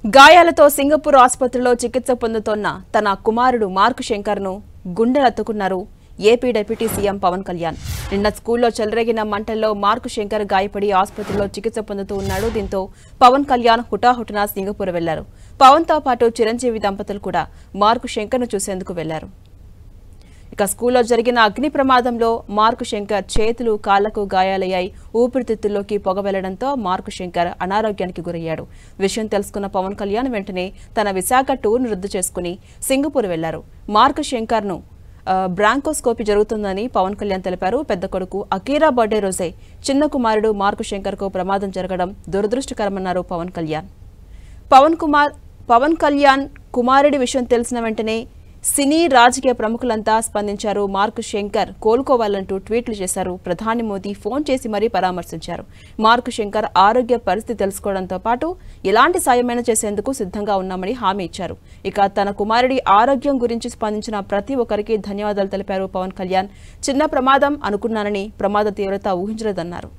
గాయాలతో సింగపూర్ ఆసుపత్రిలో చికిత్స పొందుతోన్న తన కుమారుడు మార్క్ శంకర్ను గుండెలత్తుకున్నారు AP deputy CM Pawan Kalyan. నిన్న స్కూల్లో చెలరేగిన మంటల్లో మార్క్ శంకర్ గాయపడి ఆసుపత్రిలో చికిత్స పొందుతూ ఉన్నాడు. దీంతో పవన్ కళ్యాణ్ హుటాహుటిన సింగపూర్ వెళ్లారు. పవన్తో పాటు చిరంజీవి దంపతులు కూడా మార్క్ శంకర్ను చూసేందుకు వెళ్లారు. ఇక స్కూల్లో జరిగిన అగ్ని ప్రమాదంలో మార్క్ శంకర్ చేతులు కాళ్లకు గాయాలయ్యాయి. ఊపిరితిత్తుల్లోకి పొగ వెళ్లడంతో మార్క్ శంకర్ అనారోగ్యానికి గురయ్యాడు. విషయం తెలుసుకున్న పవన్ కళ్యాణ్ వెంటనే తన విశాఖ టూర్ను రద్దు చేసుకుని సింగపూర్ వెళ్లారు. మార్క్ శంకర్ను బ్రాంకోస్కోపీ జరుగుతుందని పవన్ కళ్యాణ్ తెలిపారు. పెద్ద కొడుకు అకీరా బర్త్డే రోజే చిన్న కుమారుడు మార్క్ శంకర్కు ప్రమాదం జరగడం దురదృష్టకరమన్నారు పవన్ కళ్యాణ్. పవన్ కళ్యాణ్ కుమారుడి విషయం తెలిసిన వెంటనే సినీ రాజకీయ ప్రముఖులంతా స్పందించారు. మార్క్ శంకర్ కోలుకోవాలంటూ ట్వీట్లు చేశారు. ప్రధాని మోదీ ఫోన్ చేసి మరీ పరామర్శించారు. మార్క్ శంకర్ ఆరోగ్య పరిస్థితి తెలుసుకోవడంతో పాటు ఎలాంటి సాయమైనా చేసేందుకు సిద్ధంగా ఉన్నామని హామీ ఇచ్చారు. ఇక తన కుమారుడి ఆరోగ్యం గురించి స్పందించిన ప్రతి ఒక్కరికి ధన్యవాదాలు తెలిపారు పవన్ కళ్యాణ్. చిన్న ప్రమాదం అనుకున్నానని ప్రమాద తీవ్రత ఊహించలేదన్నారు.